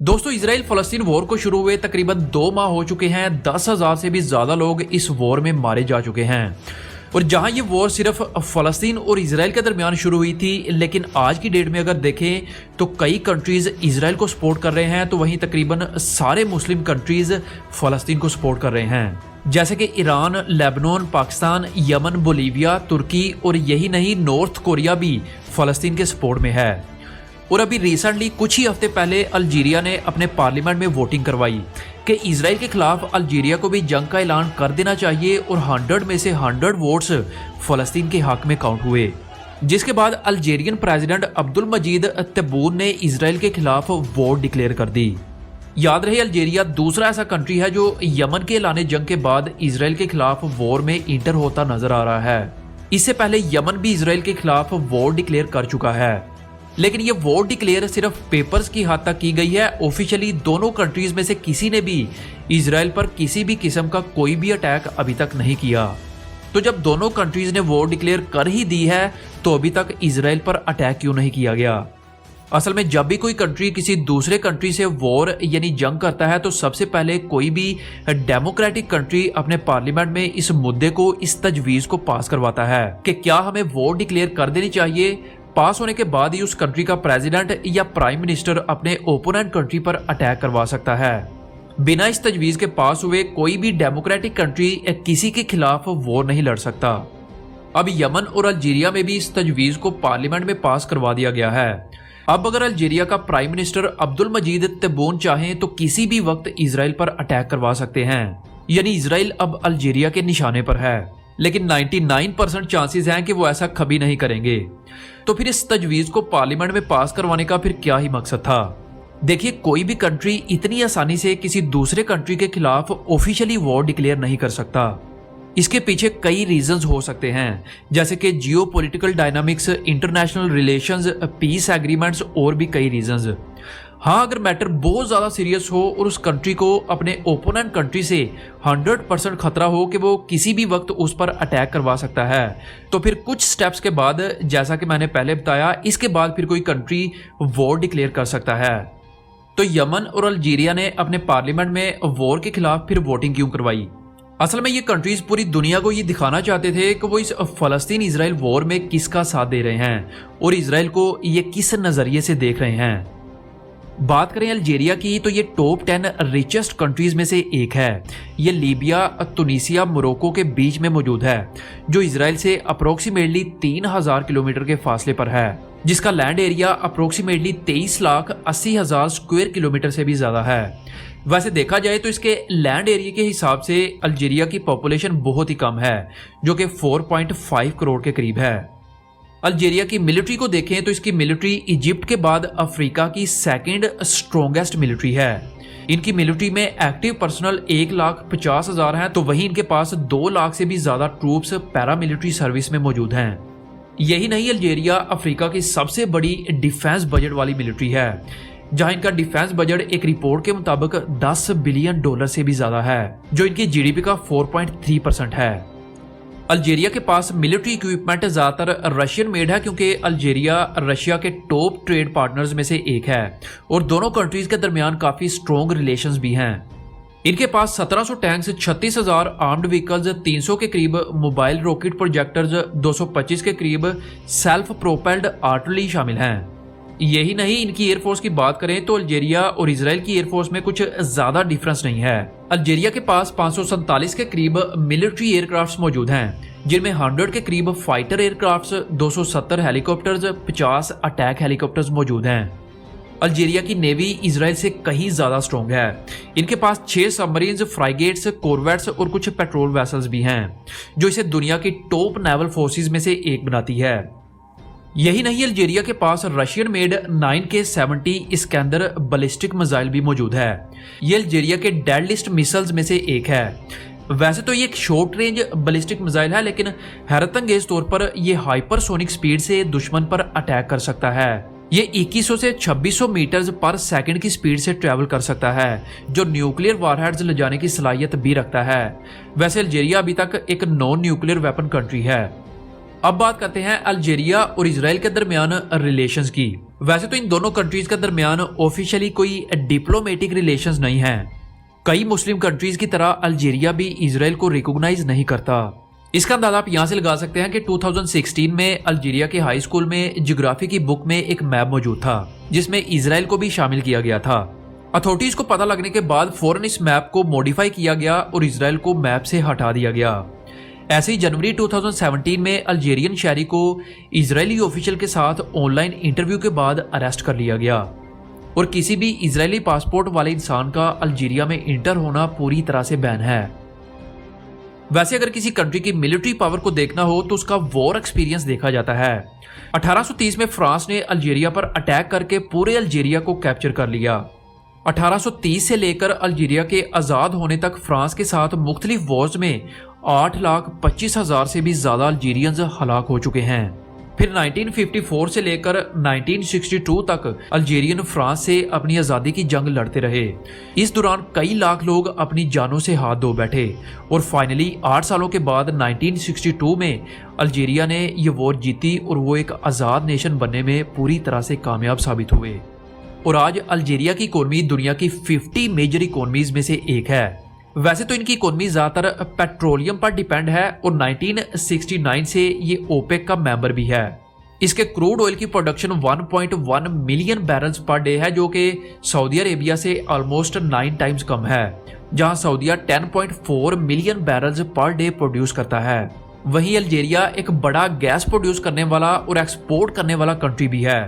दोस्तों, Israel फलस्तीन war को शुरू हुए तकरीबन 2 माह हो चुके हैं। 10,000 से भी ज्यादा लोग इस वॉर में मारे जा चुके हैं। और जहां ये वॉर सिर्फ फलस्तीन और इसराइल के दरमियान शुरू हुई थी, लेकिन आज की डेट में अगर देखें तो कई कंट्रीज इसराइल को सपोर्ट कर रहे हैं, तो वहीं तकरीबन सारे मुस्लिम कंट्रीज फलस्तीन को सपोर्ट कर रहे हैं, जैसे कि Iran, Lebanon, Pakistan, Yemen, Bolivia, Turkey और यही नहीं नॉर्थ कोरिया भी फलस्तीन के सपोर्ट में है। और अभी रिसेंटली कुछ ही हफ्ते पहले अल्जीरिया ने अपने पार्लियामेंट में वोटिंग करवाई कि इसराइल के खिलाफ अल्जीरिया को भी जंग का ऐलान कर देना चाहिए, और 100 में से 100 वोट्स फलस्तीन के हक में काउंट हुए, जिसके बाद अल्जीरियन प्रेसिडेंट अब्दुल मजीद तब्बून ने इसराइल के खिलाफ वॉर डिक्लेयर कर दी। याद रहे, अल्जीरिया दूसरा ऐसा कंट्री है जो यमन के ऐलान जंग के बाद इसराइल के खिलाफ वॉर में इंटर होता नजर आ रहा है। इससे पहले यमन भी इसराइल के खिलाफ वॉर डिक्लेयर कर चुका है, लेकिन ये वॉर डिक्लेयर सिर्फ पेपर्स की हद तक की गई है। ऑफिशियली दोनों कंट्रीज में से किसी ने भी इसराइल पर किसी भी किस्म का कोई भी अटैक अभी तक नहीं किया। तो जब दोनों कंट्रीज ने वॉर डिक्लेयर कर ही दी है, तो अभी तक इसराइल पर अटैक क्यों नहीं किया गया? असल में जब भी कोई कंट्री किसी दूसरे कंट्री से वॉर यानी जंग करता है, तो सबसे पहले कोई भी डेमोक्रेटिक कंट्री अपने पार्लियामेंट में इस मुद्दे को, इस तजवीज को पास करवाता है कि क्या हमें वॉर डिक्लेयर कर देनी चाहिए। पास होने के बाद ही उस कंट्री का प्रेसिडेंट या प्राइम मिनिस्टर अपने ओपोनेंट कंट्री पर अटैक करवा सकता है। बिना इस तजवीज के पास हुए कोई भी डेमोक्रेटिक कंट्री किसी के खिलाफ वॉर नहीं लड़ सकता। अब यमन और अल्जीरिया में भी इस तजवीज को पार्लियामेंट में पास करवा दिया गया है। अब अगर अल्जीरिया का प्राइम मिनिस्टर अब्दुल मजीद तब्बून चाहें तो किसी भी वक्त इसराइल पर अटैक करवा सकते हैं, यानी इसराइल अब अल्जीरिया के निशाने पर है। लेकिन 99% चांसेस हैं कि वो ऐसा कभी नहीं करेंगे। तो फिर इस तजवीज को पार्लियामेंट में पास करवाने का फिर क्या ही मकसद था? देखिए, कोई भी कंट्री इतनी आसानी से किसी दूसरे कंट्री के खिलाफ ऑफिशियली वॉर डिक्लेयर नहीं कर सकता। इसके पीछे कई रीजंस हो सकते हैं, जैसे कि geopolitical dynamics, international relations, peace agreements और भी कई रीजंस। हाँ, अगर मैटर बहुत ज़्यादा सीरियस हो और उस कंट्री को अपने ओपोनेंट कंट्री से 100% खतरा हो कि वो किसी भी वक्त उस पर अटैक करवा सकता है, तो फिर कुछ स्टेप्स के बाद, जैसा कि मैंने पहले बताया, इसके बाद फिर कोई कंट्री वॉर डिक्लेयर कर सकता है। तो यमन और अल्जीरिया ने अपने पार्लियामेंट में वॉर के खिलाफ फिर वोटिंग क्यों करवाई? असल में ये कंट्रीज पूरी दुनिया को ये दिखाना चाहते थे कि वो इस फलस्तीन इसराइल वॉर में किसका साथ दे रहे हैं और इसराइल को ये किस नज़रिए से देख रहे हैं। बात करें अल्जीरिया की, तो ये टॉप 10 रिचेस्ट कंट्रीज में से एक है। ये लीबिया, तुनीसिया, मोरक्को के बीच में मौजूद है, जो इसराइल से अप्रोक्सीमेटली 3000 किलोमीटर के फासले पर है, जिसका land area approximately 23,80,000 square kilometre से भी ज्यादा है। वैसे देखा जाए तो इसके लैंड एरिया के हिसाब से अल्जीरिया की पॉपुलेशन बहुत ही कम है, जो कि 4.5 करोड़ के करीब है। अल्जीरिया की मिलिट्री को देखें तो इसकी मिलिट्री इजिप्ट के बाद अफ्रीका की सेकंड स्ट्रॉन्गेस्ट मिलिट्री है। इनकी मिलिट्री में एक्टिव पर्सनल 1,50,000 हैं, तो वहीं इनके पास 2 लाख से भी ज्यादा ट्रूप्स पैरामिलिट्री सर्विस में मौजूद हैं। यही नहीं, अल्जीरिया अफ्रीका की सबसे बड़ी डिफेंस बजट वाली मिलिट्री है, जहां इनका डिफेंस बजट एक रिपोर्ट के मुताबिक $10 बिलियन से भी ज्यादा है, जो इनकी जीडीपी का 4.3% है। अल्जीरिया के पास मिलिट्री इक्विपमेंट ज़्यादातर रशियन मेड है, क्योंकि अल्जीरिया रशिया के टॉप ट्रेड पार्टनर्स में से एक है और दोनों कंट्रीज के दरमियान काफ़ी स्ट्रॉन्ग रिलेशंस भी हैं। इनके पास 1700 टैंक्स, 36,000 आर्म्ड व्हीकल्स, 300 के करीब मोबाइल रॉकेट प्रोजेक्टर्स, 225 के करीब सेल्फ प्रोपेल्ड आर्टिलरी शामिल हैं। यही नहीं, इनकी एयरफोर्स की बात करें तो अल्जीरिया और इसराइल की एयरफोर्स में कुछ ज्यादा डिफरेंस नहीं है। अल्जीरिया के पास 547 के करीब मिलिट्री एयरक्राफ्ट्स मौजूद हैं, जिनमें 100 के करीब fighter aircrafts, 270 helicopters, 50 attack helicopters मौजूद हैं। अल्जीरिया की नेवी इसराइल से कहीं ज्यादा स्ट्रॉन्ग है। इनके पास 6 सबमरीन्स, फ्राइगेट्स, कोरवेट्स और कुछ पेट्रोल वेसल्स भी हैं, जो इसे दुनिया की टॉप नेवल फोर्सेज में से एक बनाती है। यही नहीं, अल्जीरिया के पास Russian made 9K70 Iskander ballistic missile भी मौजूद है। ये अल्जीरिया के डेडलिस्ट मिसाइल्स में से एक है। वैसे तो ये एक शॉर्ट रेंज बैलिस्टिक मिसाइल है, लेकिन हैरतअंगेज तौर पर यह हाइपरसोनिक स्पीड से दुश्मन पर अटैक कर सकता है। ये 2100 से 2600 मीटर पर सेकंड की स्पीड से ट्रैवल कर सकता है, जो न्यूक्लियर वारहेड्स ले जाने की सलाहियत भी रखता है। वैसे अल्जीरिया अभी तक एक नॉन न्यूक्लियर वेपन कंट्री है। अब बात करते हैं अल्जीरिया और इसराइल के दरमियान रिलेशंस की। वैसे तो इन दोनों कंट्रीज के दरमियान ऑफिशियली कोई डिप्लोमेटिक रिलेशंस नहीं है। कई मुस्लिम कंट्रीज की तरह अल्जीरिया भी इजराइल को रिकॉग्नाइज नहीं करता। इसका अंदाजा आप यहाँ से लगा सकते हैं कि 2016 में अल्जीरिया के हाई स्कूल में ज्योग्राफी की बुक में एक मैप मौजूद था जिसमें इजराइल को भी शामिल किया गया था। अथॉरिटीज को पता लगने के बाद फौरन इस मैप को मॉडिफाई किया गया और इजराइल को मैप से हटा दिया गया। ऐसे ही जनवरी 2017 में अल्जीरियन शहरी को इजरायली ऑफिशियल के साथ ऑनलाइन इंटरव्यू के बाद अरेस्ट कर लिया गया और किसी भी इजरायली पासपोर्ट वाले इंसान का अल्जीरिया में इंटर होना पूरी तरह से बैन है। वैसे अगर किसी कंट्री की मिलिट्री पावर को देखना हो तो उसका वॉर एक्सपीरियंस देखा जाता है। 1830 में फ्रांस ने अल्जीरिया पर अटैक करके पूरे अल्जीरिया को कैप्चर कर लिया। 1830 से लेकर अल्जीरिया के आज़ाद होने तक फ्रांस के साथ मुख्तलिफ वॉर्स में 8,25,000 से भी ज़्यादा अल्जीरियंस हलाक हो चुके हैं। फिर 1954 से लेकर 1962 तक अल्जीरियन फ्रांस से अपनी आज़ादी की जंग लड़ते रहे। इस दौरान कई लाख लोग अपनी जानों से हाथ धो बैठे और फाइनली 8 सालों के बाद 1962 में अल्जीरिया ने ये वॉर जीती और वो एक आज़ाद नेशन बनने में पूरी तरह से कामयाब साबित हुए और आज अल्जीरिया की इकोनॉमी दुनिया की 50 मेजर इकोनॉमीज में से एक है। वैसे तो इनकी इकोनॉमी ज़्यादातर पेट्रोलियम पर डिपेंड है और 1969 से ये ओपेक का मेंबर भी है। इसके क्रूड ऑयल की production 1.1 million barrels per day है जो कि सऊदी अरेबिया से ऑलमोस्ट 9 टाइम्स कम है, जहां सऊदीया 10.4 million barrels per day produce करता है। वहीं अल्जीरिया एक बड़ा गैस प्रोड्यूस करने वाला और एक्सपोर्ट करने वाला कंट्री भी है।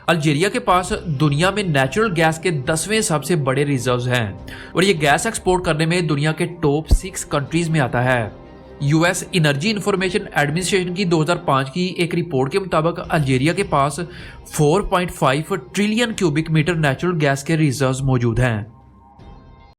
अल्जीरिया के पास दुनिया में नेचुरल गैस के 10वें सबसे बड़े रिजर्व्स हैं और ये गैस एक्सपोर्ट करने में दुनिया के टॉप 6 कंट्रीज में आता है। यूएस एनर्जी इंफॉर्मेशन एडमिनिस्ट्रेशन की 2005 की एक रिपोर्ट के मुताबिक अल्जीरिया के पास 4.5 trillion cubic metre natural gas के रिजर्व्स मौजूद हैं।